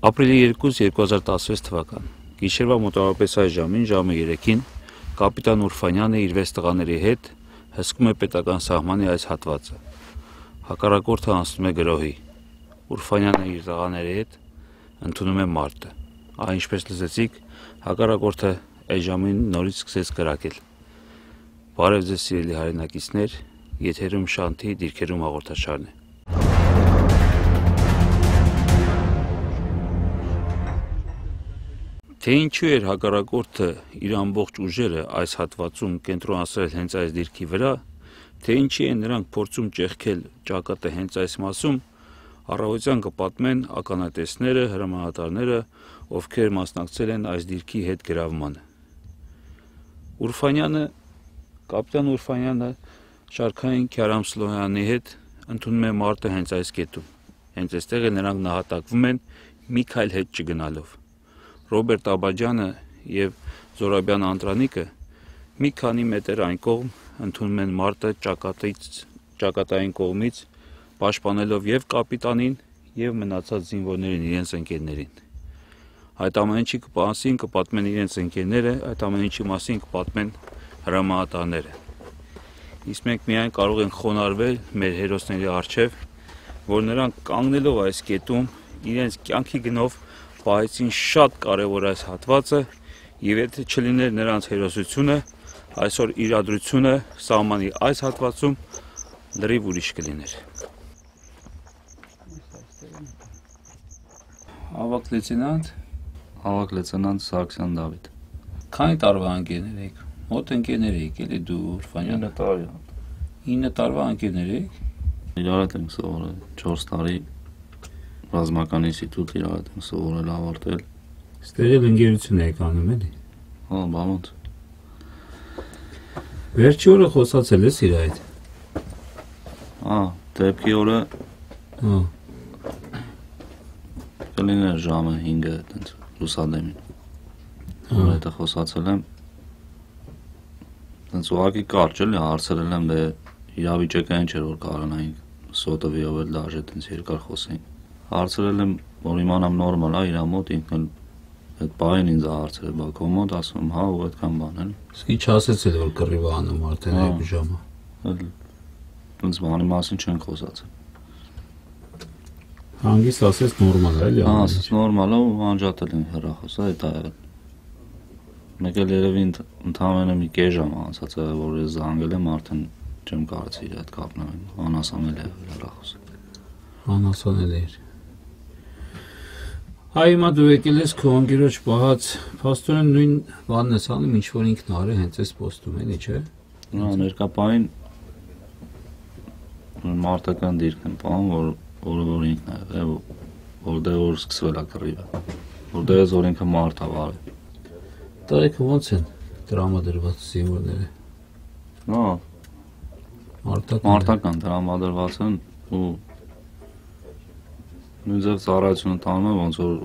Ապրիլի 2, 2016 թվական, գիշերվա մոտավորապես այս ժամին, ժամը 3-ին, կապիտան Ուրֆանյանը իր 6 տղաների հետ հսկում է պետական սահմանի այս հատվածը։ Հակառակորդը անցնում է գրոհի։ Ուրֆանյանը իր տղաների հետ ընդունում է մարտը։ Ինչպես լսեցիք, հակառակորդը այս ժամին նորից սկսեց կրակել։ Բարև ձեզ սիրելի հայրենակիցներ, եթերում Շանթի դիրքերում հաղորդաշարն է։ Թե ինչու էր հակառակորդը իր ամբողջ ուժերը այս հատվածում կենտրոնացրել հենց այս դիրքի վրա, թե ինչի են նրանք փորձում ճեղքել ճակատը հենց այս մասում, առավոտյան կպատմեն ականատեսները, հրամանատարները, ովքեր մասնակցել են այս դիրքի հետ գրավմանը։ Կապիտան Ուրֆանյանը շարքային Քյարամ Սլոյանի հետ ընդունում է մարտը հենց այս կետում։ Հենց այստեղ նրանք նահատակվում են մի քայլ հետ չգնալով։ Ռոբերտ Աբաջյանը և Զորաբյան Անդրանիկը մի քանի մետր այն կողմ ընդունում են մարտը ճակատային կողմից, պաշտպանելով և կապիտանին, և մնացած զինվորներին, իրենց ընկերներին։ Այդ ամեն ինչի մասին կպատմեն իրենց ընկերները, այդ ամեն ինչի մասին կպատմեն հրամանատարները։ Իսկ մենք միայն կարող ենք խոնարհվել մեր հերոսների առջև, որ նրանք կանգնելով այս կետում, իրենց կյանքի գնով պահեցին շատ կարևոր այս հատվածը, և եթե չլիներ նրանց հերոսությունը, այսօր իրադրությունը սահմանի այս հատվածում լրիվ ուրիշ կլիներ։ Ավագ լեյտենանտ Սարգսյան Դավիթ։ Քանի տարվա ընկերներ եք։ Մոտ ընկերներ եք, էլի դու Ուրֆանյանը։ 9 տարի։ 9 տարվա ընկերներ եք։ Իրար հետ ենք սովորել 4 տարի ռազմական ինստիտուտ իրար հետ ենք սովորել ավարտել։ Ստեղ էլ ընկերություն եք անում, էլի։ Հա, բանոց։ Վերջի օրը խոսացել ես իր հետ։ Հա, դեպքի օրը։ Հա։ Կլիներ ժամը 5-ը այդպես լուսադեմին։ Որ հետը խոսացել եմ։ Այդպես ուղղակի կարճ էլի հարցրել եմ, դե իրավիճակը ինչ էր որ կարողանայինք սոտովիով էլ դաժե այդպես երկար խոսեինք։ Հարցրել եմ, որ իմանամ նորմալ է իր մոտ, ինքն էլ այդ բանին ինձ հարցրել, բա քո մոտ ասում, հա, ու այդքան բան էլ։ Իսկ ինչ ասեցել որ կռիվ անում արդեն այդ ժամը։ Այդպես բանի մասին չենք խոսացել։ Հանգիստ ասես նորմալ է, էլի։ Հա, ասես նորմալ է ու անջատել ենք հեռախոսը, այդ է եղել։ Մեկ էլ երևի ընդհանրապես մի կես ժամ անցած է, որ ես զանգել եմ, արդեն չեմ կարծի իր հետ կապնել, անհասանել է հեռախոսը։ Անհասանել էր։ Հայ հիմա դու եկել ես քո անգիրոջ պահած, փաստորեն նույն բանն ես անում, ինչ որ ինքն արել հենց այս պոստում, էլի, չէ։ Հա, ներկապային մարտական դիրք եմ պահում, որ ինքն է եղել, որտեղ որ սկսվել է կռիվը, որտեղից որ ինքը մարդ է վարել։ Տարեքը ո՞նց են տրամադրված զինվորները։ Հա, մարտական տրամադրված են ու նույն ձև ծառայությունը տանում է, ոնց որ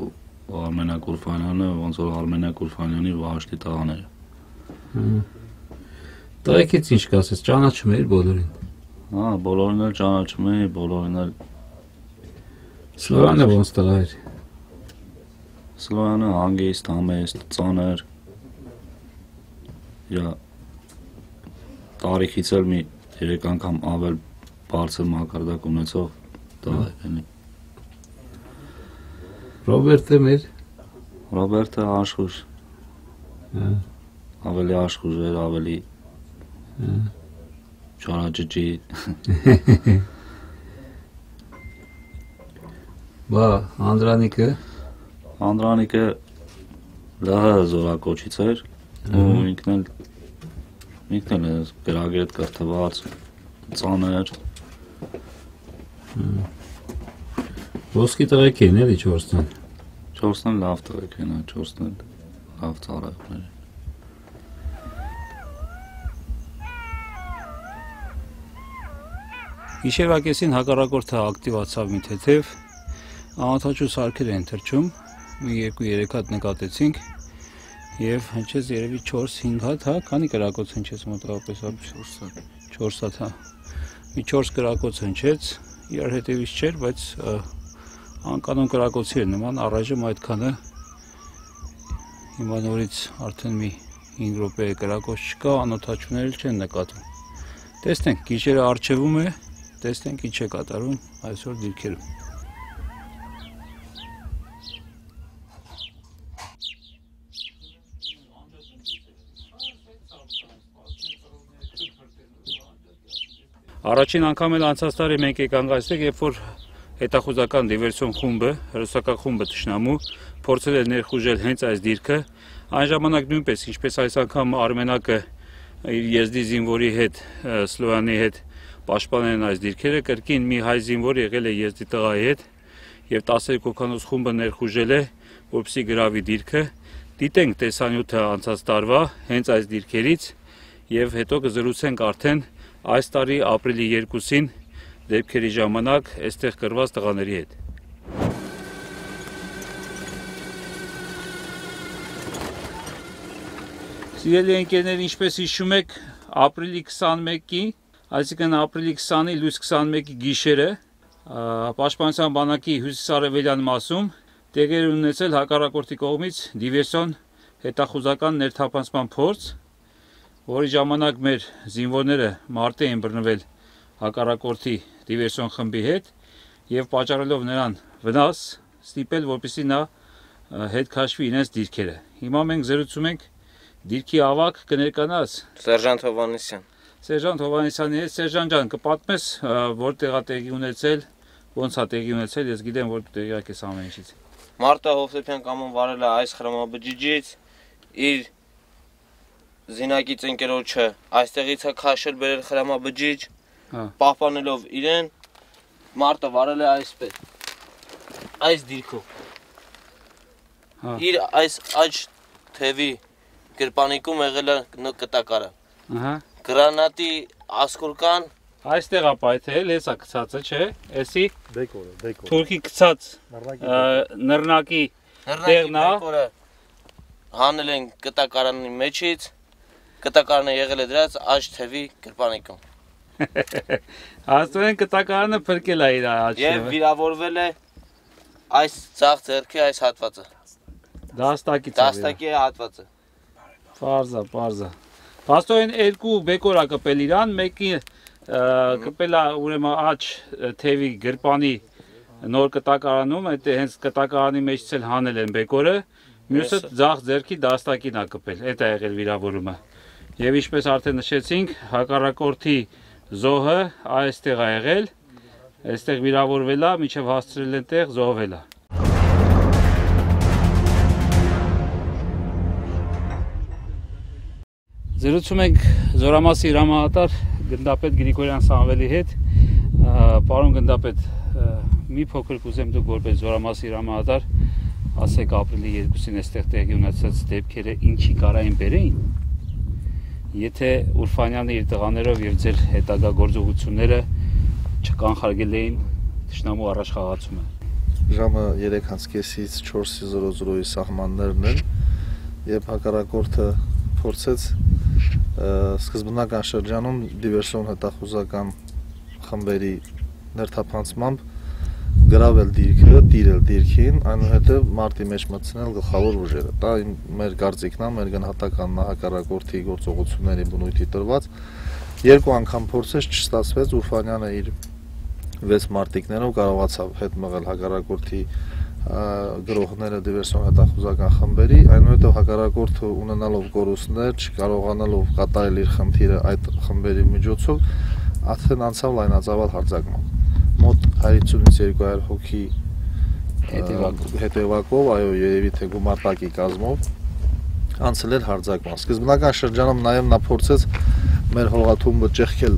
Արմենակ Ուրֆանյանը, ոնց որ Արմենակ Ուրֆանյանի վահաշտի տղաները։ Տարեքից ինչ կասես, ճանաչում էիր բոլորին։ Հա, բոլորին էլ ճանաչում էի, բոլորին էլ։ Սլոյանը ոնց տղա էր։ Սլոյանը հանգիստ, համեստ, ծանր։ Իր տարիքից էլ մի 3 անգամ ավել բարձր մակարդակ ունեցող տղա է։ Ռոբերտը մեր։ Ռոբերտը աշխույժ։ Ավելի աշխույժ էր, ավելի չարաճճի։ Բա Անդրանիկը լահը զորակոչից էր ու ինքն էլ գրագետ կրթված, ծանր։ Ոսկի տղեկ են էլի 4-ն։ 4-ն լավ տղեկ են, 4-ն լավ ծառայողներ են։ Գիշերվա կեսին հակառակորդը ակտիվացավ մի թեթև, անօդաչու սարքեր են թռչում, մի 2-3 հատ նկատեցինք և հնչեց երևի 4-5 հատ, հա, քանի կրակոց հնչեց մոտավորապես 4 հատ, հա, մի 4 կրակոց հնչեց, իրար հետևից չէր, բայց Անկանոն կրակոցի էր նման, առայժմ այդքանը, հիմա նորից արդեն մի 5 րոպե կրակոց չկա, անօթաչուներ չեն նկատվում։ Տեսնենք, գիշերը առջևում է, տեսնենք ինչ է կատարում այսօր դիրքերում։ Առաջին անգամ էլ անցած տարի մենք եկանք այստեղ, երբ որ հետախուզական դիվերսիոն խումբը, հերոսական խումբը Թշնամու փորձել էր ներխուժել հենց այս դիրքը, այն ժամանակ նույնպես, ինչպես այս անգամ Արմենակը իր եզդի զինվորի հետ, Սլոյանի հետ պաշտպանել են այս դիրքերը, կրկին մի հայ զինվոր եղել է եզդի տղայի հետ եւ 12 հոգանոց խումբը ներխուժել է, որպեսզի գրավի դիրքը։ Դիտենք տեսանյութը անցած տարվա հենց այս դիրքերից եւ հետո կզրուցենք արդեն այս տարի ապրիլի 2-ին դեպքերի ժամանակ այստեղ կրված տղաների հետ։ Սիրելի ընկերներ, ինչպես հիշում եք, ապրիլի 21-ի, այսինքն ապրիլի 20-ի լույս 21-ի գիշերը Պաշտպանության բանակի հյուսիսարևելյան մասում տեղի էր ունեցել հակառակորդի կողմից դիվերսիոն հետախուզական ներթափանցման փորձ, որի ժամանակ մեր զինվորները մարտի էին բռնվել հակառակորդի դիվերսիոն խմբի հետ եւ պատճառելով նրան վնաս, ստիպել, որպեսզի նա հետ քաշվի իրենց դիրքերը։ Հիմա մենք զրուցում ենք դիրքի ավակ կներկանաս Սերժանտ Հովհաննիսյան։ Սերժանտ Հովհաննիսյանի հետ։ Սերժան ջան, կպատմես որտեղ է տեղի ունեցել, ոնց է տեղի ունեցել, ես գիտեմ որ դու տեղյակ ես ամեն ինչից։ Մարտա Հովսեփյան կամոն վարել է այս խրամաբջիջից, իր զինակից ընկերոջը այստեղից է քաշել բերել խրամաբջիջ, պահպանելով իրեն, Մարտը վարել է այսպես, այս դիրքով։ Իր այս աջ թևի գրպանիկում եղել է կտակարը։ Գրանատի ասկուրկան այստեղ է պայթել, էսա գցածը, չէ՞, էսի բեկորը, թուրքի գցած նռնակի տեղն է, հանել են կտակարանի մեջից, կտակարանը եղել է դրած աջ թևի գրպանիկում։ Աստորեն կտակարանը փրկել է իր աջ թևը։ Եվ վիրավորվել է այս ցախ ձեռքի այս հատվածը։ Դաստակի հատվածը։ Պարզա։ Աստորեն երկու բեկոր է կպել իրան, մեկի կպել է ուրեմն աջ թևի գրպանի նոր կտակարանում, այդ հենց կտակարանի մեջից էլ հանել են բեկորը, մյուսը ցախ ձեռքի դաստակին է կպել, այդ է եղել վիրավորումը։ Եվ ինչպես արդեն նշեցինք, հակառակորդի զոհը այստեղ է եղել, այստեղ վիրավորվել է, մինչև հասցրել են տեղ, զոհվել է։ Զրուցում ենք Զորամասի հրամանատար գնդապետ Գրիգորյան Սամվելի հետ։ Պարոն գնդապետ, մի փոքր կուզեմ դուք որպես Զորամասի հրամանատար ասեք ապրիլի 2-ին այստեղ տեղի ունեցած դեպքերը ինչի կարային բերեին, եթե Ուրֆանյանը իր տղաներով եւ ձեր հետագա գործողությունները չկանխարգել էին Թշնամու առաջխաղացումը։ Ժամը 3:30-ից 4:00-ի սահմաններն են, եւ հակառակորդը փորձեց սկզբնական շրջանում դիվերսիոն հետախուզական խմբերի ներթափանցմամբ գրավել դիրքը, տիրել դիրքին, այնուհետև մարտի մեջ մտցնել գլխավոր ուժերը։ Դա մեր կարծիքն է, մեր գնահատականն է հակառակորդի գործողությունների բնույթի տրված։ Երկու անգամ փորձեց, չստացվեց, Ուրֆանյանը իր 6 մարտիկներով կարողացավ հետ մղել հակառակորդի գրողները դիվերսիոն հետախուզական խմբերի, այնուհետև հակառակորդը ունենալով կորուստներ, չկարողանալով կատարել իր խնդիրը այդ խմբերի միջոցով, արդեն անցավ լայնածավալ հարձակման։ Մոտ 150-ից 200 հոգի հետևակով, այո, երևի թե գումարտակի կազմով անցել էր հարձակման։ Սկզբնական շրջանում նաև նա փորձեց մեր հողաթումբը ճեղքել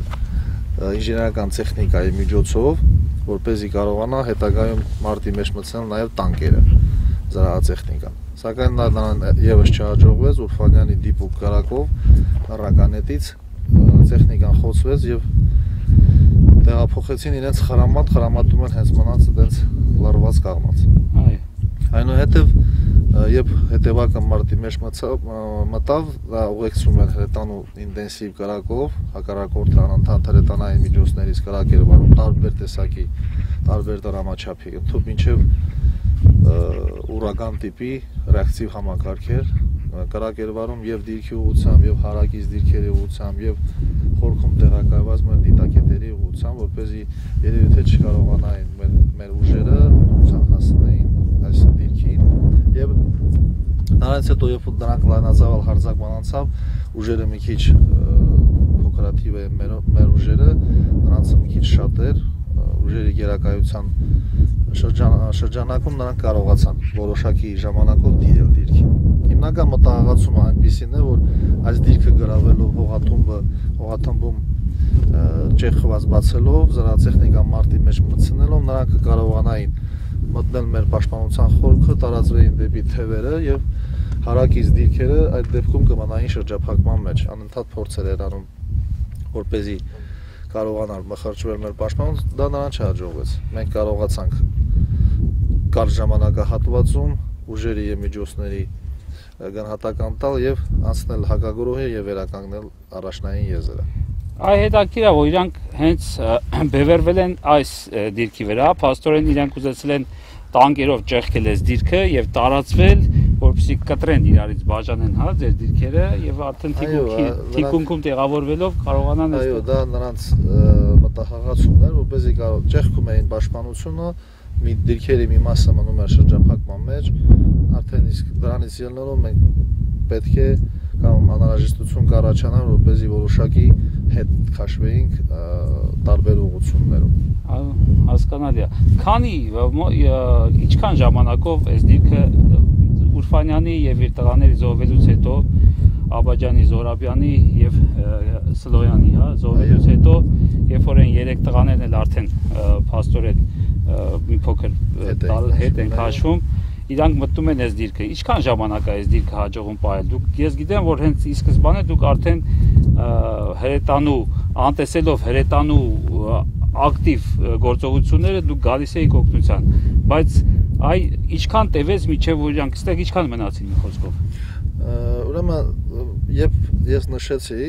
ինժեներական տեխնիկայի միջոցով, որպեսզի կարողանա հետագայում մարտի մեջ մտցնել նաև տանկերը, զրահատեխնիկան։ Սակայն նա եւս չհաջողվեց, Ուրֆանյանի դիպուկ կարակով ռականետից տեխնիկան խոցվեց եւ տեղափոխեցին իրենց խրամատում են հենց մնաց այդպես լարված կաղնած։ Այնուհետև երբ հետևակը մարտի մեջ մտավ, դա ուղեկցում էր հրետանու ինտենսիվ կրակով, հակառակորդը անընդհատ հրետանային միջոցներից կրակ էր վարում տարբեր տեսակի տարբեր դրամաչափի, ընդհանուր մինչև ուրագան տիպի ռեակտիվ համակարգեր կրակերվարում եւ դիրքի ուղղությամբ եւ հարակից դիրքերի ուղղությամբ եւ խորքում տեղակայված մեր դիտակետերի ուղղությամբ, որպեսզի երևի թե չկարողանային մեր ուժերը ուղղության հասնեին այս դիրքին եւ նրանց հետո երբ դրանք լայնածավալ հարձակման անցավ, ուժերը մի քիչ փոքրաթիվ է մեր ուժերը, նրանց մի քիչ շատ էր, ուժերի գերակայության շրջանակում նրանք կարողացան որոշակի ժամանակով դիրել դիրքին։ Հիմնական մտահղացումը այնպիսին է, որ այս դիրքը գրավելով հողաթմբում ճեղքված բացելով, զրահատեխնիկա մարտի մեջ մտցնելով, նրանք կարողանային մտնել մեր պաշտպանության խորքը, տարածվեին դեպի թևերը եւ հարակից դիրքերը այդ դեպքում կմնային շրջափակման մեջ, անընդհատ փորձեր էր անում, որպեսզի կարողանալ մխրճվել մեր պաշտպանություն, դա նրան չհաջողվեց։ Մենք կարողացանք կարճ ժամանակահատվածում ուժերի եւ միջոցների գնահատական տալ եւ անցնել հակագրոհի եւ վերականգնել առաջնային եզրը։ Այ հետաքրքիր է, որ իրանք հենց բևեռվել են այս դիրքի վրա, փաստորեն իրանք ուզեցել են տանկերով ճեղքել այս դիրքը եւ տարածվել, որպեսզի կտրեն իրարից բաժանեն, հա, ձեր դիրքերը եւ արդեն թիկունքում տեղավորվելով կարողանան այս։ Այո, դա նրանց մտահղացումն էր, որպեսզի ճեղքում էին պաշտպանությունը, մի դիրքերի մի մասը մնում էր շրջափակման մեջ, արդեն իսկ դրանից ելնելով մենք պետք է կամ անհրաժեշտություն կառաջանա, որպեսզի որոշակի հետ քաշվեինք տարբեր ուղղություններում։ Հասկանալի է։ Քանի ինչքան ժամանակով այս դիրքը Ուրֆանյանի եւ իր տղաների զոհվելուց հետո Աբաջյանի, Զորաբյանի եւ Սլոյանի, հա, զոհվելուց հետո, երբ որ այն 3 տղաներն էլ արդեն փաստորեն մի փոքր հետ են քաշվում, իրանք մտնում են այս դիրքը։ Ինչքան ժամանակ է այս դիրքը հաջողում պահել։ Ես գիտեմ, որ հենց ի սկզբանե դուք արդեն հրետանու անտեսելով հրետանու ակտիվ գործողությունները դուք գալիս էիք օգնության, բայց այ ինչքան տևեց միջև որ իրանք այստեղ ինչքան մնացին մի խոսքով։ Ուրեմն երբ ես նշեցի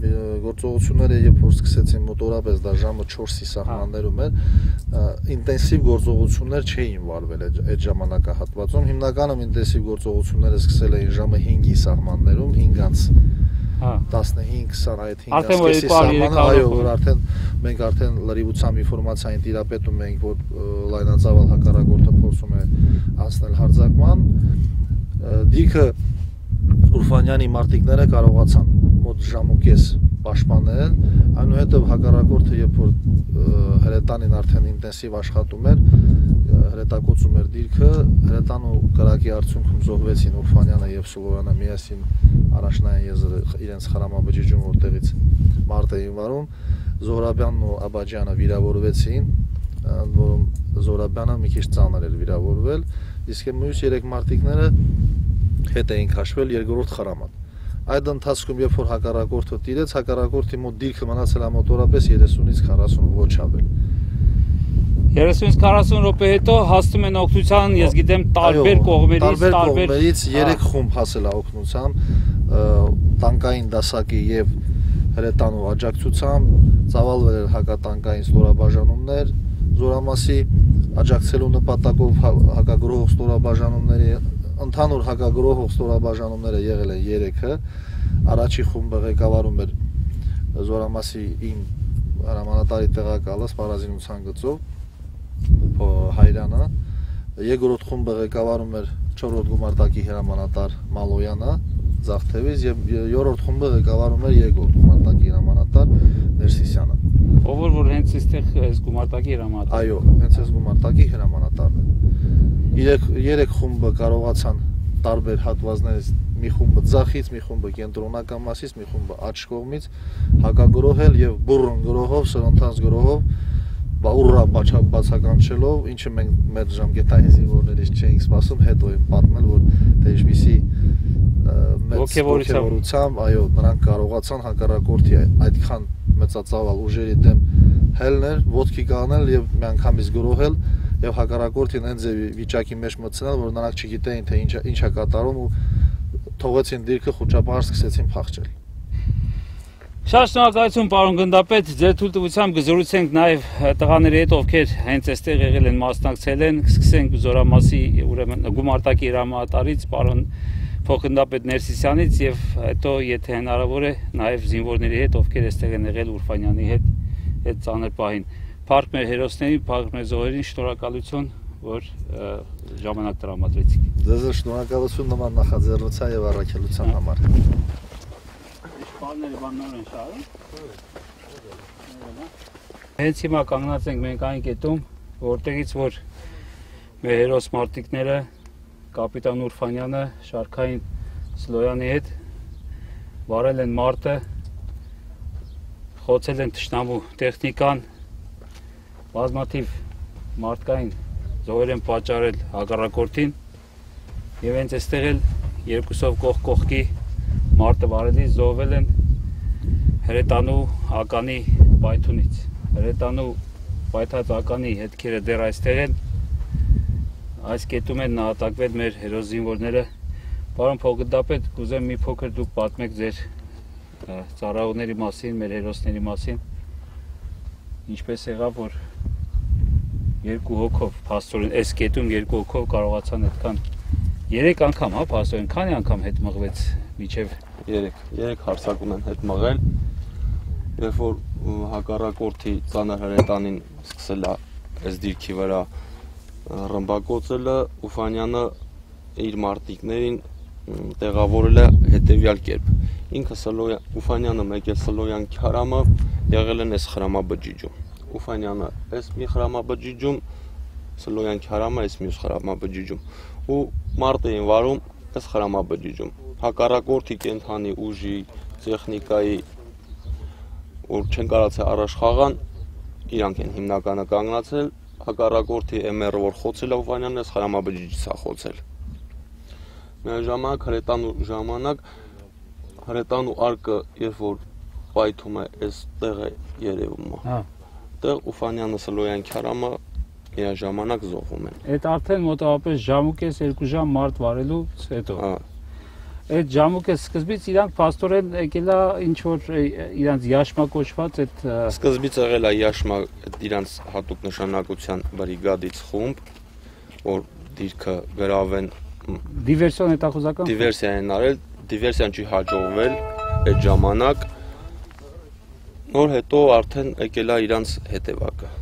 գործողությունները երբ որ սկսեցին մոտորապես դա ժամը 4-ի սահմաններում էր, ինտենսիվ գործողություններ չէին վարվել այդ ժամանակահատվածում, հիմնականում ինտենսիվ գործողությունները սկսել էին ժամը 5-ի սահմաններում, 5-ից 15-20 այդ 5-ից սահմանը, այո, որ արդեն մենք արդեն լրիվությամբ ինֆորմացիա են տիրապետում ենք, որ լայնածավալ հակառակորդը փորձում է անցնել հարձակման, դիրքը Ուրֆանյանի մարտիկները կարողացան մոտ ժամուկես պաշտպանել, այնուհետև հակառակորդը երբ որ հրետանին արդեն ինտենսիվ աշխատում էր, հրետակոծում էր դիրքը, հրետանու կրակի արդյունքում զոհվեցին Ուրֆանյանը եւ Սլոյանը միասին առաջնային եզրը իրենց խրամաբջիջում որտեղից մարտ էին վարում, Զորաբյանն ու Աբաջյանը վիրավորվեցին, որում Զորաբյանը մի քիչ ծանր էր վիրավորվել, իսկ մյուս 3 մարտիկները հետ էին քաշվել երկրորդ խրաման։ Այդ ընթացքում երբ որ հակառակորդը տիրեց, հակառակորդի մոտ դիրքը մնացել է մոտորապես 30-ից 40 ոչ ավել։ 30-ից 40 րոպե հետո հասնում են օգնության, ես գիտեմ, տարբեր կողմերից 3 խումբ հասել է օգնության, տանկային դասակի եւ հրետանու աջակցությամբ, ծավալվել էր հակատանկային ստորաբաժանումներ, զորամասի աջակցելու նպատակով հակագրոհող ստորաբաժանումների ընդհանուր հակագրոհող ստորաբաժանումները եղել են 3-ը, առաջի խումբը ղեկավարում էր զորամասի իմ հրամանատարի տեղակալը Սպարազինության գծով Հայրյանը, երկրորդ խումբը ղեկավարում էր 4-րդ գումարտակի հրամանատար Մալոյանը ձախ թևից եւ 3-րդ խումբը ղեկավարում էր 2-րդ գումարտակի հրամանատար Ներսիսյանը։ Ով որ հենց այստեղ այս գումարտակի հրամանատարը։ Այո, հենց այս գումարտակի հրամանատարն է։ 3 խումբը կարողացան տարբեր հատվածներից մի խումբը ձախից, մի խումբը կենտրոնական մասից, մի խումբը աջ կողմից հակագրոհել եւ բուրըն գրոհով, սրընթաց գրոհով ուռա բացականչելով, ինչը մենք մեր ժամկետային զինվորներից չէինք սպասում, հետո են պատմել, որ դե ինչպիսի մեծ ոգևորությամբ, այո, նրանք կարողացան հակառակորդի այդքան մեծածավալ ուժերի դեմ հելնել, ոտքի կանել եւ միանգամից գրոհել եւ հակառակորդին այն ձեւի վիճակի մեջ մտցնել, որ նրանք չգիտեին թե ինչա կատարում ու թողեցին դիրքը խոճապահար սկսեցին փախչել։ Շատ շնորհակալություն պարոն գնդապետ, ձեր թույլտվությամբ կզրուցենք նաև տղաների հետ, ովքեր հենց այստեղ եղել են, մասնակցել են, սկսենք Զորամասի ուրեմն գումարտակի հրամանատարից պարոն փոխգնդապետ Ներսիսյանից եւ հետո եթե հնարավոր է նաև զինվորների հետ, ովքեր այստեղ են եղել Ուրֆանյանի հետ այդ ծանր պահին։ Փառք մեր հերոսներին, փառք մեր զոհերին, շնորհակալություն, որ ժամանակ տրամադրեցիք։ Ձեզ շնորհակալություն նման նախաձեռնության եւ առաքելության համար։ Բանները բաններ են շարում։ Հենց հիմա կանգնած ենք մենք այն կետում, որտեղից որ մեր հերոս մարտիկները կապիտան Ուրֆանյանը Շարքային Սլոյանի հետ վարել են մարտը, խոցել են թշնամու տեխնիկան, բազմաթիվ մարդկային զոհեր են պատճառել հակառակորդին եւ հենց այստեղ էլ երկուսով կողք կողքի մարտը վարելիս զոհվել են հրետանու ականի պայթունից։ Հրետանու պայթած ականի հետքերը դեռ այստեղ են։ Այս կետում են նահատակվել մեր հերոս զինվորները։ Պարոն փոխգնդապետ, կուզեմ մի փոքր դուք պատմեք ձեր ծառայողների մասին, մեր հերոսների մասին։ Ինչպես եղավ, որ երկու հոգով, փաստորեն այս կետում երկու հոգով կարողացան այդքան 3 անգամ, հա, փաստորեն, քանի անգամ հետ մղվեց միջև 3 հարցակում են հետ մղել, երբ որ հակառակորդի ծանր հրետանին սկսել է այս դիրքի վրա ռմբակոծելը, Ուրֆանյանը իր մարտիկներին տեղավորել է հետևյալ կերպ։ Ինքը Ուրֆանյանը մեկ է Սլոյան Քարամը եղել են այս խրամաբջիջում։ Ուրֆանյանը այս մի խրամաբջիջում, Սլոյան Քարամը այս մյուս խրամաբջիջում ու մարտ էին վարում այս խրամաբջիջում։ Հակառակորդի կենթանի ուժի, տեխնիկայի, որ չեն կարացել առաջ խաղան, իրանք են հիմնականը կանգնացել, հակառակորդի MR-ը որ խոցել է Ուրֆանյանն այս խրամաբջիջից է խոցել։ Միաժամանակ հրետանու արկը, երբ որ պայթում է, այս տեղը երևում է։ Տեղ Ուրֆանյանը Սլոյան Քարամը միաժամանակ զոհվում են։ Այդ արդեն մոտավորապես ժամուկես 2 ժամ մարտ վարելուց հետո։ Այդ ժամուկես սկզբից իրանք փաստորեն եկել է ինչ որ իրանք յաշմա կոչված այդ սկզբից եղել է յաշմա իրանք հատուկ նշանակության բրիգադից խումբ, որ դիրքը գրավեն դիվերսիոն հետախուզական դիվերսիա են արել, դիվերսիան չի հաջողվել այդ ժամանակ, նոր հետո արդեն եկել է իրանք հետևակը։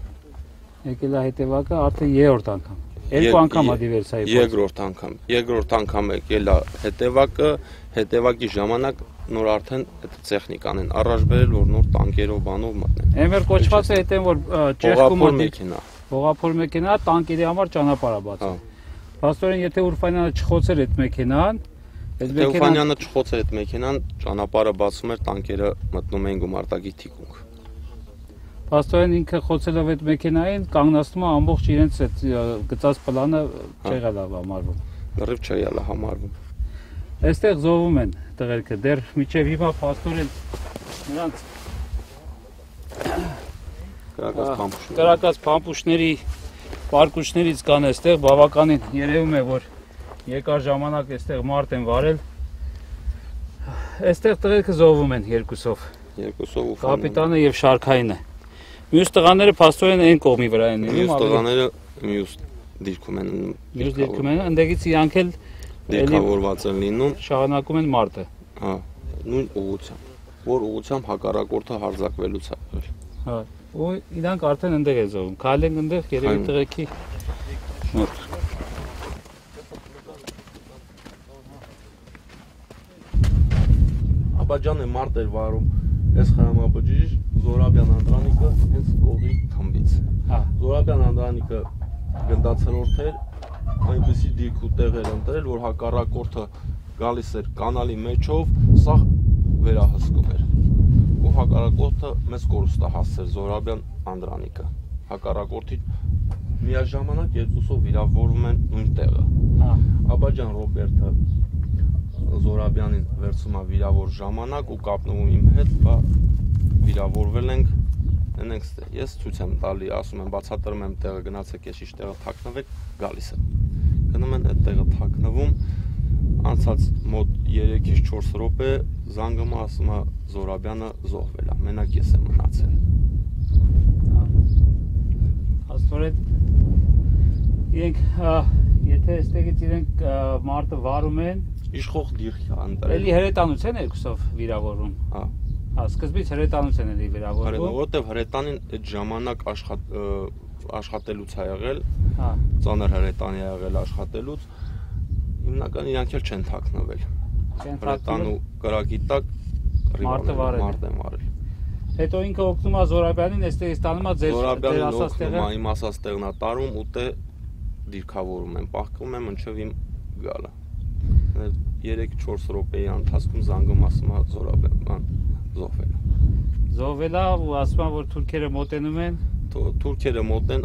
Եկել է հետևակը արդեն երրորդ անգամ։ Երկու անգամ է դիվերսիայի։ Երկրորդ անգամ եկել է հետևակը, հետևակի ժամանակ նոր արդեն այդ տեխնիկան են առաջ բերել, որ նոր տանկերով բանով մտնեն։ Էմեր կոչված է հետեն որ ճեղքում մեքենա։ Հողափոր մեքենա տանկերի համար ճանապարհ է բացել։ Փաստորեն եթե Ուրֆանյանը չխոցեր այդ մեքենան, Ուրֆանյանը չխոցեր այդ մեքենան, ճանապարհը բացում էր, տանկերը մտնում էին գումարտակի թիկունք։ Փաստորեն ինքը խոցելով այդ մեքենային կանգնացնում է ամբողջ իրենց այդ գծած պլանը չեղալ է համարվում։ Լրիվ չեղալ է համարվում։ Այստեղ զոհվում են տղերքը, դեռ միջև հիմա փաստորեն նրանց կրակած փամփուշտների պարկուշներից կան այստեղ բավականին երևում է որ երկար ժամանակ այստեղ մարտ են վարել։ Այստեղ տղերքը զոհվում են երկուսով կապիտանը եւ Շարքայինը։ Մյուս տղաները փաստորեն այն կողմի վրա են։ Մյուս տղաները մյուս դիրքում են։ Մյուս դիրքում են, ընդդեղից իրանք էլ դիրքավորված են լինում, շահանակում են մարտը։ Հա, նույն ուղղությամբ, որ ուղղությամբ հակառակորդը հարձակվելուց է եղել։ Հա, ու իրանք արդեն ընդեղ է զոհվում։ Քայլեն ընդեղ երևի տղեկի մոտ։ Աբաջանը մարտ էր վարում այս խրամաբջիջ Զորաբյան Անդրանիկը հենց կողի թմբից։ Հա, Զորաբյան Անդրանիկը գնդացրորդ էր, այնպեսի դիրք ու տեղ էր ընտրել, որ հակառակորդը գալիս էր կանալի մեջով, սա վերահսկում էր։ Ու հակառակորդը մեծ կորուստ է հասցրել Զորաբյան Անդրանիկը։ Հակառակորդի միաժամանակ երկուսով վիրավորվում են նույն տեղը։ հա, Աբաջան Ռոբերտը Զորաբյանին վերցում է վիրավոր ժամանակ ու կապնվում իմ հետ, բա վիրավորվել ենք, ընենք ստե։ Ես ցույց եմ տալի, ասում եմ, բացատրում եմ տեղը, գնացեք ես իշ տեղը թաքնվեք, գալիս եմ։ Գնում են այդ տեղը թաքնվում, անցած մոտ 3-4 րոպե զանգումը ասում է Զորաբյանը զոհվել է, մենակ ես եմ մնացել։ Աստորեն իրենք եթե այստեղից իրենք մարտը վարում են, Իշխող դիրք է ընտրել։ էլի հրետանության երկուսով վիրավորում։ Հա, սկզբից հրետանության էլի վիրավորում։ Որտեվ հրետանին այդ ժամանակ աշխատելուց է եղել, հա, ծանր հրետանի է եղել աշխատելուց, հիմնական իրանք էլ չեն թաքնվել։ Հրետանու կրակի տակ մարտը են վարել։ Հետո ինքը օգնում է Զորաբյանին, այստեղից տանում է ձեր ասած տեղը։ Զորաբյանին իմ ասած տեղն է տարում ու դե դիրքավորում են, պահկում են մինչև իմ գալը։ 3-4 րոպեի ընթացքում զանգում ասում է Զորաբյան զոհվել է։ Զոհվել է ու ասում է, որ թուրքերը մոտենում են։ Թուրքերը մոտեն,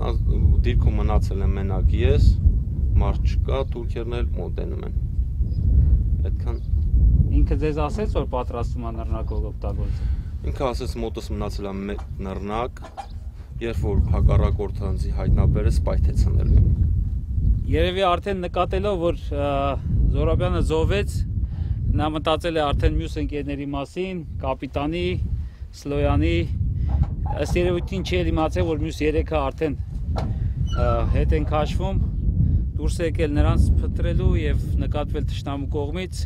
դիրքում մնացել եմ մենակ ես, մարդ չկա, թուրքերն էլ մոտենում են։ Այդքան ինքը ձեզ ասեց, որ պատրաստում է նռնակով օգտագործել։ Ինքը ասեց մոտս մնացել է մեկ նռնակ, երբ որ հակառակորդը անձի հայտնաբերեց պայթեցնելու։ Երևի արդեն նկատելով, որ Զորաբյանը զոհվեց, նա մտածել է արդեն մյուս ընկերների մասին, կապիտանի, Սլոյանի, ըստ երևույթին չի իմացել, որ մյուս 3-ը արդեն հետ են քաշվում, դուրս եկել նրանց փնտրելու եւ նկատվել թշնամու կողմից,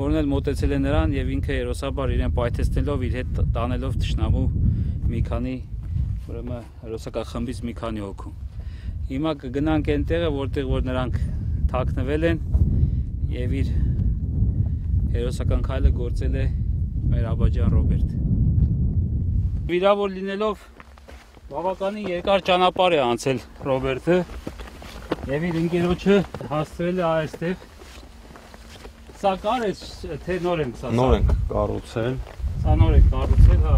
որն էլ մոտեցել է նրան եւ ինքը հերոսաբար իրեն պայթեցնելով իր հետ տանելով թշնամու մի քանի, ուրեմն հերոսական խմբից մի քանի հոգու։ Հիմա կգնանք այն տեղը, որտեղ որ նրանք թաքնվել են եւ իր հերոսական քայլը գործել է մեր աբաջան Ռոբերտ։ Վիրավոր լինելով բավականին երկար ճանապարհ է անցել Ռոբերտը եւ իր ընկերոջը հասցրել է այստեղ։ Սա կար է թե նոր են սա։ Նոր են կառուցել։ Սա նոր է կառուցել, հա։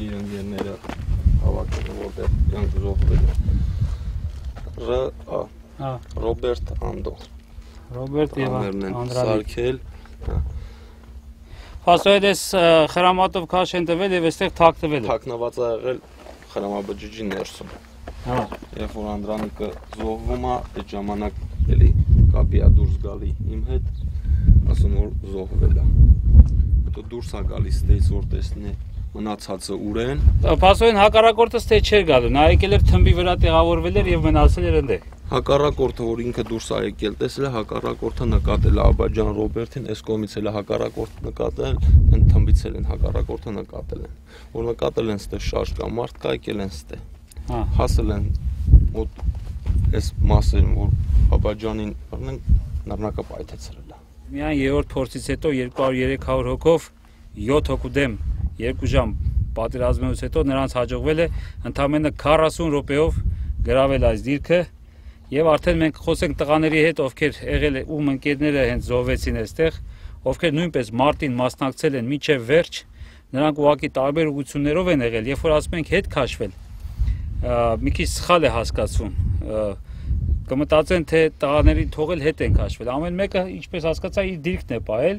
Իր ընկերները հավաքել են, որտեղ իրանք զոհվել են։ Հա, Ռոբերտ Անդո։ Ռոբերտ եւ Անդրալիկ Սարքել։ Հասոյես խրամատով քաշ են տվել եւ այստեղ թաքնվել է։ Թաքնված է եղել խրամաբջիջի ներսում։ Հա։ Երբ որ Անդրանիկը զոհվում է, այդ ժամանակ էլի կապի է դուրս գալի իմ հետ, ասում որ զոհվել է։ Հետո դուրս է գալիս այդից որ տեսնի մնացածը ուր են։ Փասոյեն հակառակորդը ստե չէր գալու, նա եկել էր թմբի վրա տեղավորվել էր եւ մնացել էր այնտեղ։ Հակառակորդը որ ինքը դուրս է եկել, տեսել է հակառակորդը նկատել է Աբաջան Ռոբերտին, այս կողմից էլ է հակառակորդը նկատել, այն թմբից էլ են հակառակորդը նկատել են։ Որ նկատել են ստե շարժ կա, մարդ կա եկել են ստե։ Հա։ Հասել են մոտ այս մասերին, որ Աբաջանին բռնեն նռնակը պայթեցրել է։ Միայն երրորդ փորձից հետո 200-300 հոգով 7 հոգու դեմ 2 ժամ պատերազմելուց հետո նրանց հաջողվել է ընդամենը 40 րոպեով գրավել այս դիրքը եւ արդեն մենք խոսենք տղաների հետ, ովքեր եղել է ում ընկերները հենց զոհվեցին այստեղ, ովքեր նույնպես մարտին մասնակցել են մինչեւ վերջ, նրանք ուղղակի տարբեր ուղղություններով են եղել, երբ որ ասում ենք հետ քաշվել, մի քիչ սխալ է հասկացվում, կմտածեն թե տղաներին թողել հետ են քաշվել, ամեն մեկը ինչպես հասկացա իր դիրքն է ողել,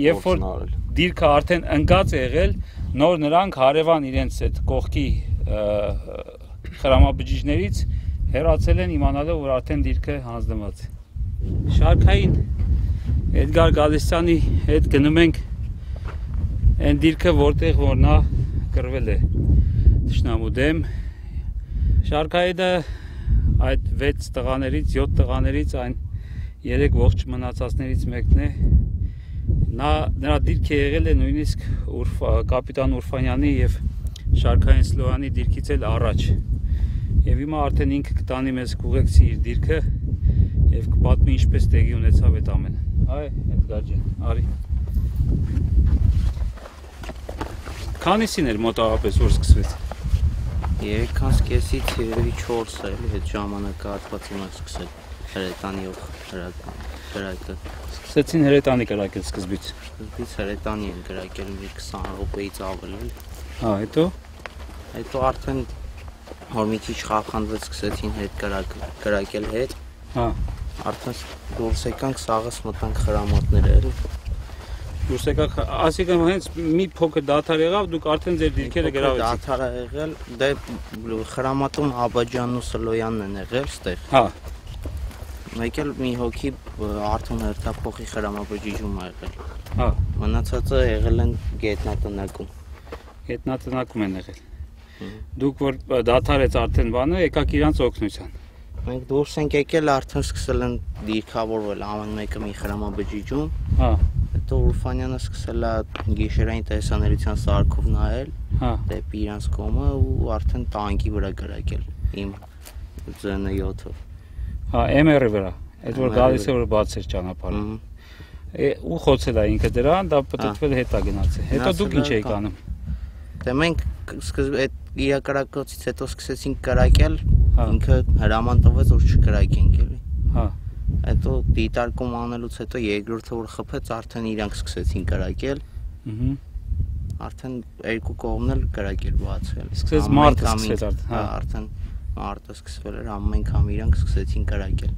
երբ որ դիրքը արդեն ընկած է եղել, նոր նրանք հարևան իրենց այդ կողքի խրամաբջիջներից հեռացել են իմանալով, որ արդեն դիրքը հանձնված է։ Շարքային Էդգար Գալստյանի հետ գնում ենք այն դիրքը, որտեղ որ նա կռվել է թշնամու դեմ։ Շարքայինը այդ 6 տղաներից, 7 տղաներից այն 3 ողջ մնացածներից մեկն է։ Նրա դիրքը եղել է նույնիսկ կապիտան Ուրֆանյանի եւ Շարքային Սլոյանի դիրքից էլ առաջ։ Եվ հիմա արդեն ինքը կտանի մեզ կուղեկցի իր դիրքը եւ կպատմի ինչպես տեղի ունեցավ այդ ամենը։ Այ, Էդգար ջան, արի։ Քանիսին էր մոտավորապես որ սկսվեց։ 3:30-ից երևի 4-ը էլի այդ ժամանակահատվածում է սկսել հրետանիով կրակը։ Սկսեցին հրետանի կրակել սկզբից։ Սկզբից հրետանի են կրակել մի 20 րոպեից ավել էլ։ Հա, հետո արդեն որ մի քիչ խախանվեց սկսեցին հետ կրակել հետ։ Հա։ Արդեն դուրս եկանք սաղս մտանք խրամատները էլի։ Դուրս եկաք, ասիկա հենց մի փոքր դադար եղավ, դուք արդեն ձեր դիրքերը գրավեցիք։ Դադար է եղել, դե խրամատում Աբաջանն ու Սլոյանն են եղել ստեղ։ Հա։ Մեկ էլ մի հոգի Արթուն հերթափոխի խրամաբջիջում ա եղել։ Հա, Մնացածը եղել են գետնատնակում։ գետնատնակում են եղել։ Դուք որ դադարեց արդեն բանը, եկաք իրանց օգնության։ Մենք դուրս ենք եկել, արդեն սկսել են դիրքավորվել ամեն մեկը մի խրամաբջիջում։ Հա, Հետո Ուրֆանյանը սկսել է գիշերային տեսանելիության սարքով նայել հա, դեպի իրանց կողմը ու արդեն տանկի վրա գրակել իմ ZN7-ով։ հա, MR-ի վրա։ Այդ որ գալիս է որ բաց էր ճանապարհը։ Ու խոցել է ինքը դրան, դա պտտվել հետա գնացել։ Հետո դուք ինչ եք անում։ Դե մենք սկզբում այդ իրակարակոցից հետո սկսեցինք կրակել, Հա, ինքը հրաման տվեց որ չկրակենք էլի։ հա, Հետո դիտարկում անելուց հետո երկրորդը որ խփեց, արդեն իրանք սկսեցին կրակել, արդեն երկու կողմն էլ կրակել բացել։ Սկսեց մարտը սկսեց արդեն, հա։ Արդեն մարտը սկսվել էր, ամեն անգամ իրանք սկսեցին կրակել։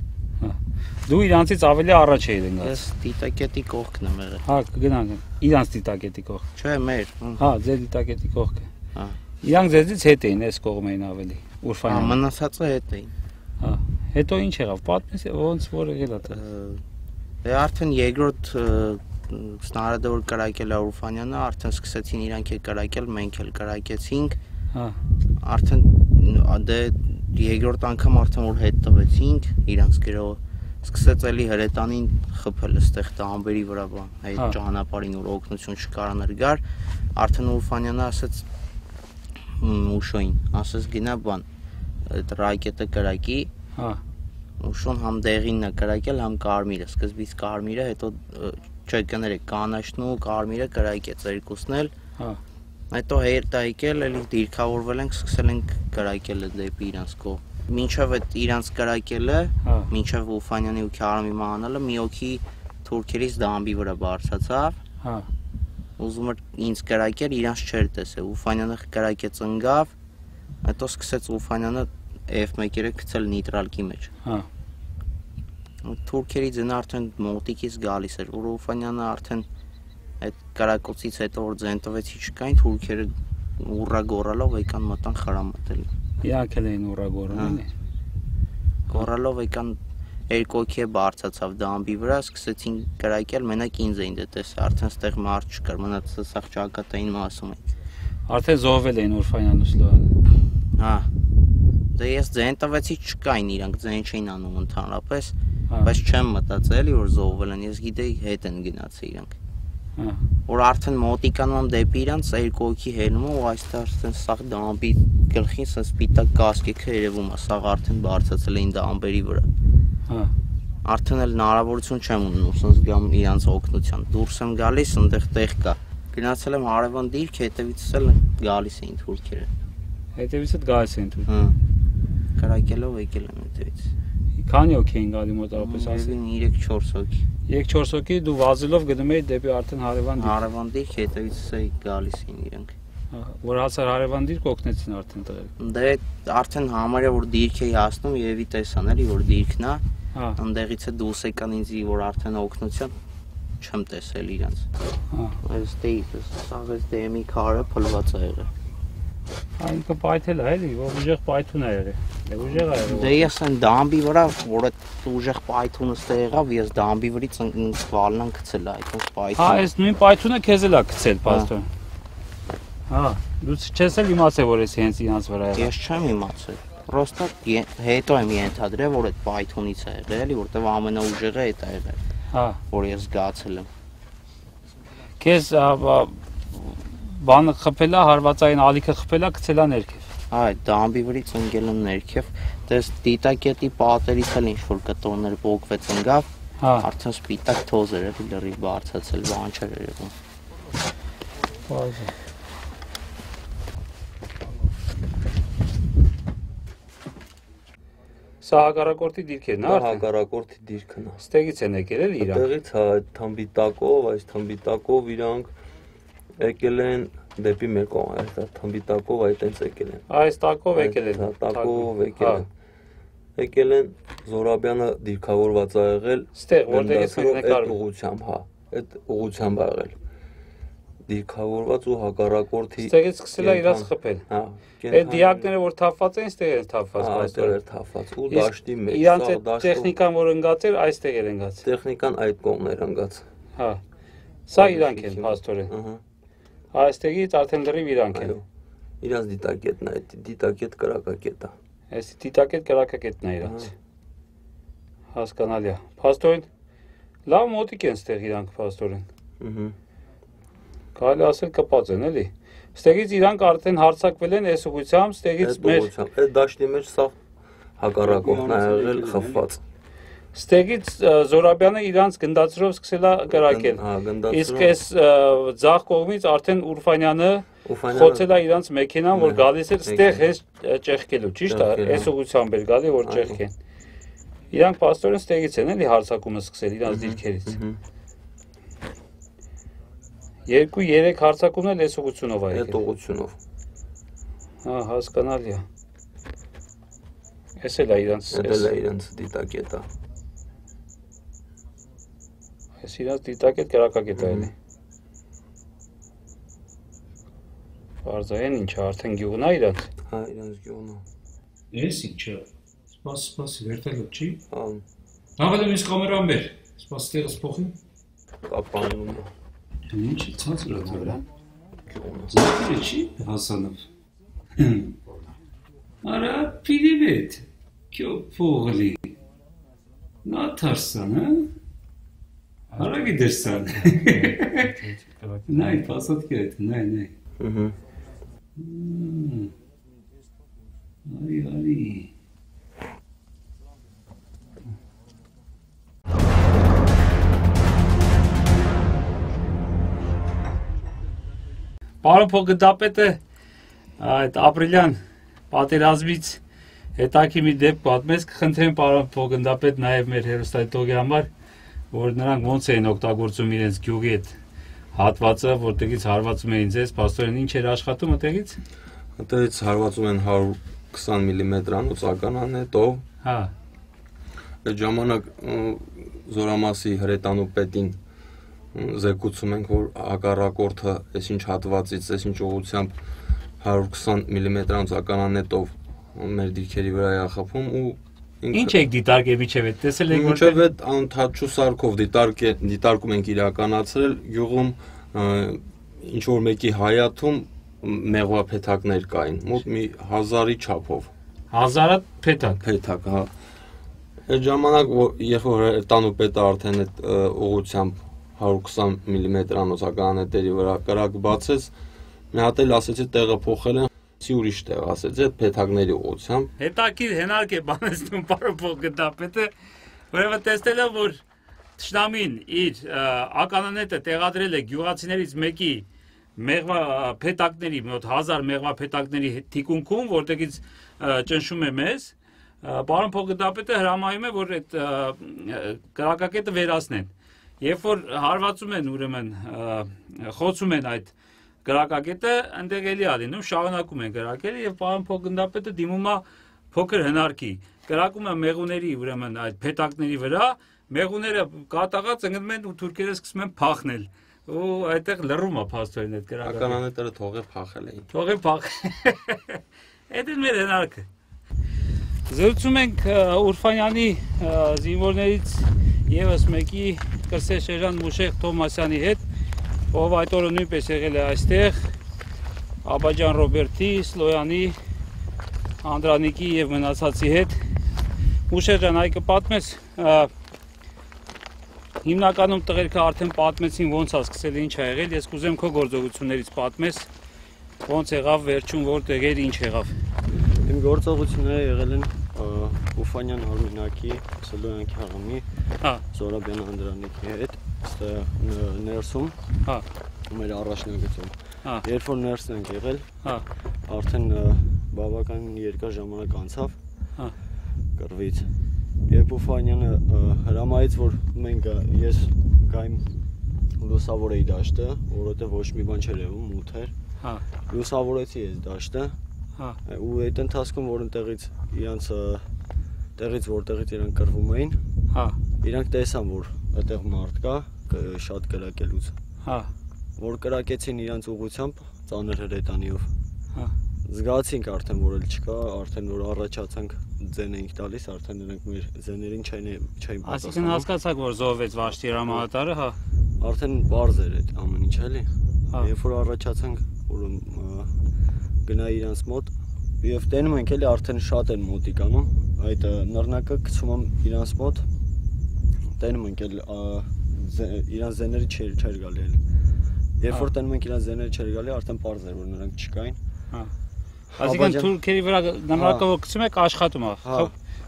Դու իրանցից ավելի առաջ էիր ընկած։ Ես դիտակետի կողքն եմ եղել։ Հա, կգնանք։ Իրանց դիտակետի կողք։ Չէ, մեր։ Հա, ձեր դիտակետի կողքը։ Հա։ Իրանք ձեզից հետ էին, այս կողմ էին ավելի։ Ուրֆանյանը։ Մնացածը հետ էին։ Հա։ Հետո ինչ եղավ։ Պատմես ոնց որ եղել է դա։ Դե արդեն երկրորդ սնարադը որ կրակել է Ուրֆանյանը, արդեն սկսեցին իրանք էլ կրակել, մենք էլ կրակեցինք։ Հա։ Արդեն դե երկրորդ անգամ արդեն որ հետ տվեցինք իրանց գրողը, սկսեց էլի հրետանին խփել այստեղ տամբերի վրա բան, այդ ճանապարհին որ օգնություն չկարանար գար, արդեն Ուրֆանյանը ասեց Ուշոին, ասեց գնա բան, այդ ռակետը կրակի։ Հա։ Ուշոն համ դեղինն է կրակել, համ կարմիրը, սկզբից կարմիրը, հետո չկներեք կանաչն ու կարմիրը կրակեց երկուսն էլ։ Հա։ Հետո հետ եկել, էլի դիրքավորվել ենք, սկսել ենք կրակելը դեպի իրանց կողմ։ Մինչև այդ իրանց կրակելը, մինչև Ուրֆանյանի ու Քարամի մանալը մի օքի թուրքերից դամբի վրա բարձրացավ։ Հա։ Ուզում էր ինձ կրակել, իրանց չէր տեսել։ Ուրֆանյանը կրակեց ընկավ, հետո սկսեց Ուրֆանյանը F1-ը գցել նիտրալկի մեջ։ Հա։ Թուրքերի ձենը արդեն մոտիկից գալիս էր, որ Ուրֆանյանը արդեն այդ կրակոցից հետո որ ձեն տվեցի չկային, թուրքերը ուռա գորալով եկան մտան խրամատել։ Իրանք էլ էին ուռա գորալին։ Գորալով եկան երկու օքի բարձացավ դամբի վրա, սկսեցին կրակել, մենակ ինձ էին դետես, արդեն ստեղ մարդ չկար, մնացածը սաղ ճակատային մասում էին։ Արդեն զոհվել էին Ուրֆանյանն ու Սլոյանը։ Հա։ Դե ես ձեն տվեցի չկային իրանք, ձեն չէին անում ընդհանրապես, բայց չեմ մտածել որ զոհվել են, ես գիտեի հետ են գնացել իրանք։ Որ արդեն մոտիկանում եմ դեպի իրանց երկու օքի հելնում ու այստեղ արդեն սաղ դամբի գլխին սենց սպիտակ կասկեքը երևում է, սաղ արդեն բարձացել էին դամբերի վրա։ Հա։ Արդեն էլ հնարավորություն չեմ ունում սենց գամ իրանց օգնության, դուրս եմ գալիս, այնտեղ տեղ կա։ Գնացել եմ հարևան դիրք, հետևից էլ գալիս էին թուրքերը։ Հետևից էլ գալիս էին թուրք։ Հա։ Կրակելով եկել են հետևից։ Քանի օքի էին գալի մոտավորապես ասին 3-4 հոգի։ 3-4 հոգի դու վազելով գնում էի դեպի արդեն հարևան դիրք։ Հարևան դիրք հետևից գալիս էին իրանք։ Որ հասար հարևան դիրք օգնեցին արդեն տղերք։ Դե արդեն համարյա որ դիրք էի հասնում եւի տեսան էլի որ դիրքն է։ Այնտեղից է դուրս եկան ինձ որ արդեն օգնություն չեմ տեսել իրանց։ Այստե սաղեց դեմի քարը փլված է եղել։ Այնքը պայթել է էլի, որ ուժեղ պայթուն է եղել։ Դե ուժեղ է եղել։ Դե ես այն դամբի վրա որ այդ ուժեղ պայթունը ստե եղավ, ես դամբի վրից վալնան գցել այդ պայթուն։ Հա, այս նույն պայթունը քեզ էլ է գցել պաստոր։ Հա, դու չես էլ իմացել որ էս հենց իրանց վրա է։ Ես չեմ իմացել։ Պրոստը հետո եմ ենթադրել որ այդ պայթունից է եղել, էլի որտեվ ամենաուժեղը այդ է եղել։ Հա, որ ես զգացել եմ։ Քեզ բանը խփելա, հարվածային ալիքը խփելա, գցելա ներքև։ Այդ դամբի վրից ընկել եմ ներքև, դες դիտակետի պատերից էլ ինչ որ կտորներ փոկվեց ընկավ, արդեն սպիտակ թոզ էր էլի լրիվ բարձացել, բան չէր երևում։ Բազա։ Սա հակառակորդի դիրքերն է արդեն։ Հակառակորդի դիրքն է։ Ստեղից են եկել էլի իրանք։ Ստեղից հա այդ թամբի տակով, այս թամբի տակով իրանք եկել են դեպի մեր կողմ, այս թամբի տակով այդտենց եկել են։ Այս տակով եկել են։ Տակով եկել են։ Եկել են Զորաբյանը դիրքավորված ա եղել։ Ստեղ որտեղից նկար ուղությամբ, հա, այդ ուղությամբ ա եղել։ դիրքավորված ու հակառակորդի Ստեղից սկսել է իրաց խփել։ Հա, Այդ դիակները որ թափված են, ստեղ են թափված այստեղ էր թափված ու դաշտի մեջ, իրանց այդ տեխնիկան որ ընկած էր, այստեղ էր ընկած։ Տեխնիկան այդ կողմն էր ընկած։ Հա։ Սա իրանք են, փաստորեն։ Այստեղից արդեն լրիվ իրանք են։ Իրանց դիտակետն է, այդ դիտակետ կրակակետը։ Այս դիտակետ կրակակետն է իրանց։ Հասկանալի է։ Փաստորեն լավ մոտիկ են ստեղ իրանք փաստորեն։ Կարելի ասել կպած են, էլի։ Ստեղից իրանք արդեն հարցակվել են այս ուղղությամբ, ստեղից մեր այդ դաշտի մեջ սա հակառակորդն է եղել խփված։ Ստեղից Զորաբյանը իրանց գնդացրով սկսել է կրակել։ Իսկ այս ձախ կողմից արդեն Ուրֆանյանը խոցել է իրանց մեքենան, որ գալիս էր ստեղ հենց ճեղքելու, ճիշտ է, այս ուղղությամբ էր գալի, որ ճեղքեն։ Իրանք փաստորեն ստեղից են էլի հարցակումը սկսել իրանց դիրքերից։ 2-3 հարցակումն էլ այս ուղղությունով է եկել։ Այդ ուղղությունով։ Հա, հասկանալի է։ Էս էլ է իրանց դիտակետը։ Այս իրանց դիտակետ կրակակետ է էլի։ Պարզային ինչը արդեն գյուղն է իրանց։ Հա, իրանց գյուղն է։ Էս ինչը։ Սպասի, վերտելը չի։ Հա։ Հավելեմ ինձ կամերան մեր։ Սպասի տեղս փոխին։ Կապանում է։ Ինչի ցածր է դրա։ Զարդը չի Հասանով։ Արա պիլիվետ։ Քո փողլի։ Նա թարսան, հա։ Արա գիտերսան։ Նայ, պասատկի այդ, նայ։ Արի։ Պարոն փոխգնդապետը այդ ապրիլյան պատերազմից հետաքի մի դեպք պատմեց, կխնդրեմ պարոն փոխգնդապետ նաև մեր հերոստատիտողի համար, որ նրանք ոնց էին օգտագործում իրենց գյուղի այդ հատվածը, որտեղից հարվածում էին ձեզ, փաստորեն ինչ էր աշխատում այդտեղից։ Այդտեղից հարվածում են 120 մմ-անոց ականանետով։ Հա։ Այդ ժամանակ զորամասի հրետանու պետին զեկուցում ենք, որ հակառակորդը այսինչ հատվածից, այսինչ ուղղությամբ 120 մմ-անոց ականանետով մեր դիրքերի վրա է խփում ու ինչ եք դիտարկել միջև այդ տեսել եք որտեղ միջև այդ անընդհատ շուսարկով դիտարկում ենք իրականացրել գյուղում ինչ որ մեկի հայաթում մեղվափեթակներ կային մոտ մի 1000-ի չափով 1000 փեթակ, հա։ Այդ ժամանակ երբ որ տանու պետը արդեն այդ ուղղությամբ 120 մմ-անոց ականանետերի վրա կրակ բացեց, մի հատ էլ ասեցի տեղը փոխել են ուրիշ տեղ ասեցի այդ փեթակների ուղղությամբ։ Հետաքրքիր հենարկ է բանեցնում պարոն փոխգնդապետը, որովհետև տեսել եմ, որ Թշնամին իր ականանետը տեղադրել է գյուղացիներից մեկի մեղվափեթակների, մոտ 1000 մեղվափեթակների թիկունքում, որտեղից ճնշում է մեզ, պարոն փոխգնդապետը հրամայում է, որ այդ կրակակետը վերացնեն։ Երբ որ հարվածում են, ուրեմն խոցում են այդ կրակակետը, այնտեղ էլի ալինում, շարունակում են կրակել եւ պարոն փոխգնդապետը դիմում է փոքր հնարքի, կրակում է մեղուների, ուրեմն այդ փեթակների վրա, մեղուները կատաղած ընկնում են ու թուրքերը սկսում են փախնել։ Ու այդտեղ լռում է փաստորեն այդ կրակակետը։ Ականանետերը թողել փախել էին։ Թողել փախել։ Այդ է մեր հնարքը։ Զրուցում ենք Ուրֆանյանի զինվորներից եւս մեկի Կրսեշերյան Մուշեղ Թոմասյանի հետ, ով այդ օրը նույնպես եղել է այստեղ, Աբաջան Ռոբերտի, Սլոյանի, Անդրանիկի եւ մնացածի հետ։ Մուշեղ ջան, այ կպատմես, հիմնականում տղերքը արդեն պատմեցին ոնց է սկսել, ինչ է եղել, ես կուզեմ քո գործողություններից պատմես, ոնց եղավ, վերջում որտեղ էր, ինչ եղավ։ Իմ գործողությունները եղել են Ուֆանյան Արմինակի, Սլոյանի քաղամի, Զորաբյան Անդրանիկի հետ, ներսում, մեր առաջնագծում։ Երբ որ ներսն ենք եղել, արդեն բավական երկար ժամանակ անցավ կռվից։ Երբ Ուֆանյանը հրամայեց, որ ես գայմ լուսավորեի դաշտը, որովհետև ոչ մի բան չէր եղում, մութ էր։ Լուսավորեցի ես դաշտը, ու այդ ընթացքում, որ որտեղից իրանք կռվում էին, իրանք տեսան, որ այդտեղ մարդ կա, շատ կրակելուց։ որ կրակեցին իրանց ուղությամբ ծանր հրետանիով։ Զգացինք արդեն որ էլ չկա, արդեն որ առաջացանք ձեն էինք տալիս, արդեն նրանք մեր ձեներին չէին պատասխանում։ Այսինքն հասկացաք որ զոհվեց Վաշտի հրամանատարը, հա։ Արդեն բարձ էր այդ ամեն ինչ էլի։ Երբ որ առաջացանք, որ գնա իրանց մոտ, եւ տենում ենք էլի արդեն շատ են մոտիկանում, այդ նռնակը գցում եմ իրանց մոտ, տենում ենք էլ իրանց ձեների չէր գալի էլ։ Երբ որ տենում ենք իրանց ձեների չէր գալի, արդեն բարձ էր որ նրանք չկային։ Այսինքն թուրքերի վրա նռնակը որ գցում եք աշխատում է,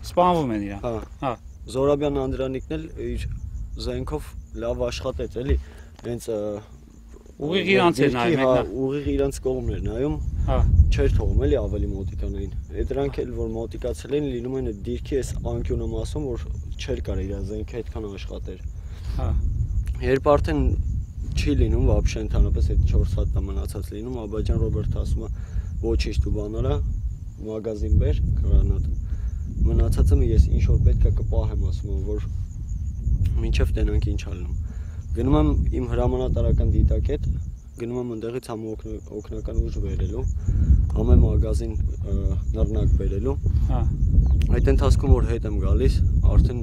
սպանվում են իրան։ Հա։ Զորաբյան Անդրանիկն էլ իր զենքով լավ աշխատեց էլի, հենց ուղիղ իրանց էր նայում, հա, ուղիղ իրանց կողմն էր նայում, հա, չէր թողում էլի ավելի մոտիկանային։ Այդ դրանք էլ որ մոտիկացել են լինում են այդ դիրքի այս անկյունը մասում, որ չէր կարող իր զենքը այդքան աշխատեր։ Հա։ Երբ արդեն չի լինում вообще ընդհանրապես այդ 4 հատ մնացած լինում, Աբաջան Ռոբերտը ասում է ոչինչ դու բանարա, մագազին բեր, գրանատ։ Մնացածը ես ինչ որ պետքա կպահեմ, ասում եմ, որ մինչև տենանք ինչ ալնում։ Գնում եմ իմ հրամանատարական դիտակետ, գնում եմ ընդեղից համ օգնական ուժ բերելու, համ մագազին նռնակ բերելու։ Հա։ Այդ ընթացքում որ հետ եմ գալիս, արդեն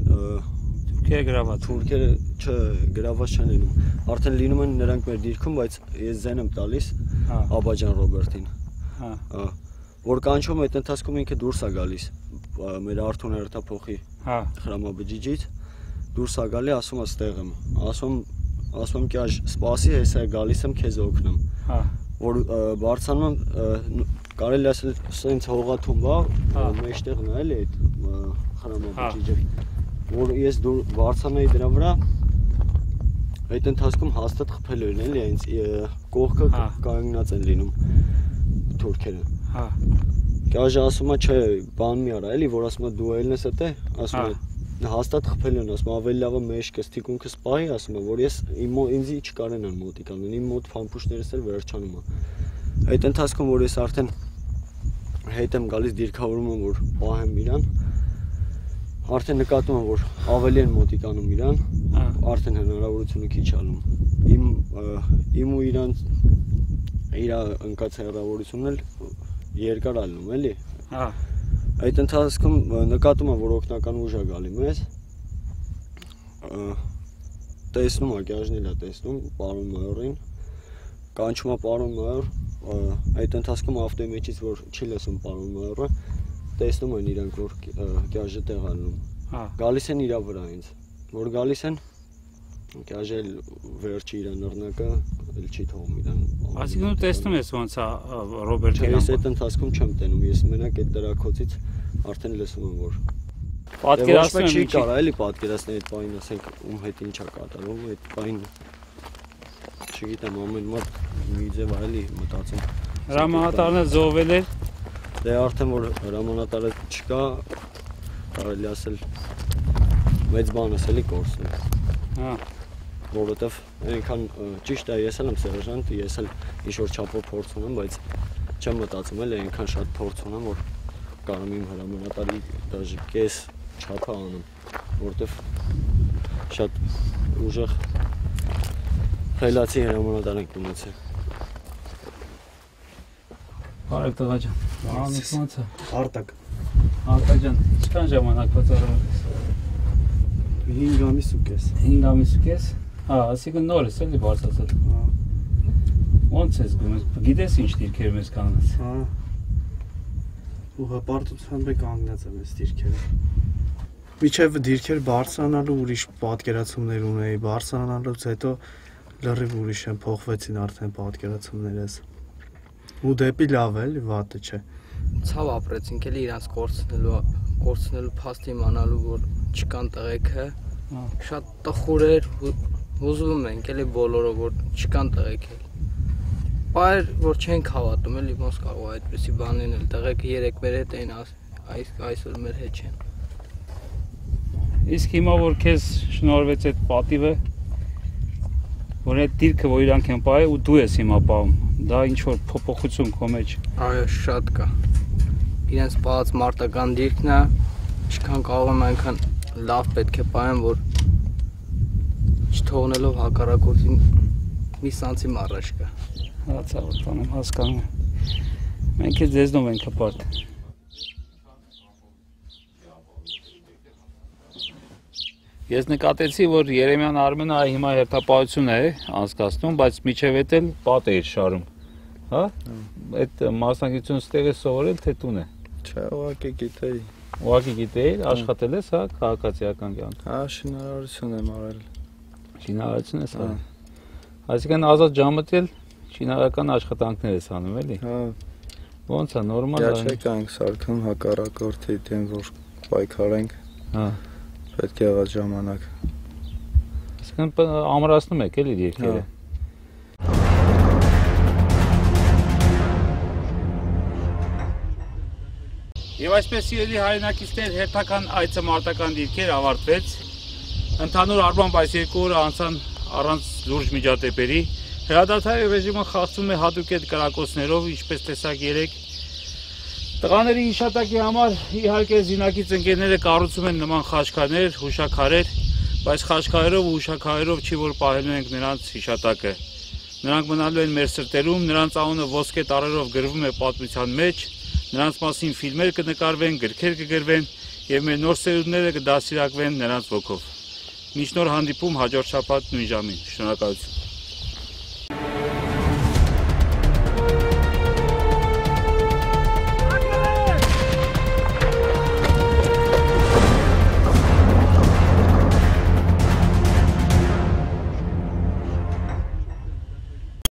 թուրքերը չէ, գրաված չեն լինում։ Արդեն լինում են նրանք մեր դիրքում, բայց ես ձեն եմ տալիս Աբաջան Ռոբերտին։ Հա։ Որ կանչում այդ ընթացքում ինքը դուրս է գալիս մեր Արթուր հերթափոխի հրամաբջիջից դուրս է գալի, ասում է ստեղ եմ, ասում եմ կյաժ սպասի, հեսա գալիս եմ քեզ օգնեմ։ Հա։ Որ բարձանում կարելի ասել սենց հողաթում բա, մեջտեղն է էլի այդ հրամաբջիջը։ Որ ես բարձանայի դրա վրա այդ ընթացքում հաստատ խփելու են էլի, այնց կողքը կանգնած են լինում թուրքերը։ Հա։ Կյաժը ասում է, չէ, բան մի արա էլի, որ ասում է դու ելն ես էտե, ասում է հաստատ խփելու են, ասում է ավելի լավ է մեջքս թիկունքս պահի, ասում է, որ ես ինձի չկարենան մոտիկանան, իմ մոտ փամփուշտներս էլ վերջանում է։ Այդ ընթացքում որ ես արդեն հետ եմ գալիս դիրքավորում եմ, որ պահեմ իրան, արդեն նկատում եմ, որ ավելի են մոտիկանում իրան, արդեն հնարավորությունը քիչ ալում։ Իմ ու իր ընկած հնարավորությունն էլ երկար ալնում, էլի։ Հա։ Այդ ընթացքում նկատում եմ, որ օգնական ուժ է գալի մեզ։ Տեսնում է, կյաժնիլ է տեսնում պարոն մայորին։ Կանչում է պարոն մայոր, այդ ընթացքում ավտոյի մեջից որ չի լսում պարոն մայորը, տեսնում են իրանք որ կյաժը տեղ ալնում։ Հա։ Գալիս են իրա վրա ինձ։ Որ գալիս են կյաժը վերջի իր նռնակը էլ չի թողում իրան։ Այսինքն դու տեսնում ես ոնց է Ռոբերտը։ Ես այդ ընթացքում չեմ տենում, ես մենակ այդ դրակոցից արդեն լսում եմ որ պատկերացնում եմ չի կարա էլի պատկերացնել այդ բանին, ասենք ում հետ ինչ է կատարվում, այդ բանին չգիտեմ ամեն մոտ մի ձև էլի մտածում։ Հրամանատարն է զոհվել էր։ Դե արդեն որ հրամանատարը չկա, կարելի ասել մեծ բան էլի կորցնում։ Հա։ Որովհետև այնքան ճիշտ է, ես էլ եմ սերժանտ, ես էլ ինչ-որ չափով փորձ ունեմ, բայց չեմ մտածում էլ այնքան շատ փորձ ունեմ, որ կարամ իմ հրամանատարի դաժե կես չափը անեմ, որովհետև շատ ուժեղ խելացի հրամանատար ենք ունեցել։ Բարև տղա ջան։ Անունդ ո՞նց է։ Արտակ։ Արտակ ջան, ինչքան ժամանակ վճարել ես։ 5 ամիս ու կես։ 5 ամիս ու կես։ Հա, ասիկն նոր ես էլի բարձրացել։ Հա։ Ոնց ես գնում, գիտես ինչ դիրքեր մեզ կանգնած։ Հա։ Ու հպարտությամբ է կանգնած եմ այս դիրքերը։ Միջև դիրքեր բարձրանալու ուրիշ պատկերացումներ ունեի, բարձրանալուց հետո լրիվ ուրիշ են, փոխվեցին արդեն պատկերացումներս։ Ու դեպի լավ էլի, վատը չէ։ Ցավ ապրեցինք էլի իրանց կորցնելու փաստ իմանալու որ չկան տղեկը։ Շատ տխուր էր, հուզվում ենք էլի բոլորը որ չկան տղեկ էլ։ Բայց որ չենք հավատում էլի ոնց կարող է այդպեսի բան լինել, տղեկը երեք մեր հետ էին, այսօր մեր հետ չեն։ Իսկ հիմա որ քեզ շնորհվեց այդ պատիվը, որ այդ դիրքը որ իրանք են պահել ու դու ես հիմա պահում, դա ինչ որ փոփոխություն քո մեջ։ Այո, շատ կա։ Իրենց պահած մարտական դիրքն է, ինչքան կարող եմ այնքան լավ պետք է պահեմ, որ չթողնելով հակառակորդին մի սանտիմ առաջ կա։ Հա, ցավոք տանեմ, հասկանում եմ։ Մենք էլ ձեզնով ենք հպարտ։ Ես նկատեցի, որ Երեմյան Արմենը հիմա հերթապահություն է անցկացնում, բայց միջև էդ էլ պատ է իր շարում։ Հա? Այդ մասնագիտությունը ստեղ է սովորել, թե տուն է։ Չէ, ուղղակի գիտեի։ Ուղղակի գիտեի, աշխատել ես, հա, քաղաքացիական կյանք։ Հա, շինարարություն եմ արել։ Շինարարություն ես արել։ Այսինքն ազատ ժամդ էլ շինարարական աշխատանքներ ես անում, էլի։ Հա։ Ոնց է, նորմալ է։ Յաչեք ենք սարքում հակառակորդի դեմ, որ պայքարենք։ Հա։ Պետք է եղած ժամանակ։ Այսինքն ամրացնում եք էլի երկերը։ Եվ այսպես սիրելի հայրենակիցներ, հերթական այցը մարտական դիրքեր ավարտվեց։ Ընդհանուր առմամբ այս 2 օրը անցան առանց լուրջ միջադեպերի։ Հրադադարի ռեժիմը խախտվում է հատուկ այդ կրակոցներով, ինչպես տեսակ 3։ Տղաների հիշատակի համար իհարկե զինակից ընկերները կառուցում են նման խաչքարեր, հուշաքարեր, բայց խաչքարերով ու հուշաքարերով չի որ պահելու ենք նրանց հիշատակը։ Նրանք մնալու են մեր սրտերում, նրանց անունը ոսկե տառերով գրվում է պատմության մեջ, նրանց մասին ֆիլմեր կնկարվեն, գրքեր կգրվեն եւ մեր նոր սերունդները կդաստիարակվեն նրանց ոգով։ Մինչ նոր հանդիպում հաջորդ շաբաթ նույն ժամին։ Շնորհակալություն։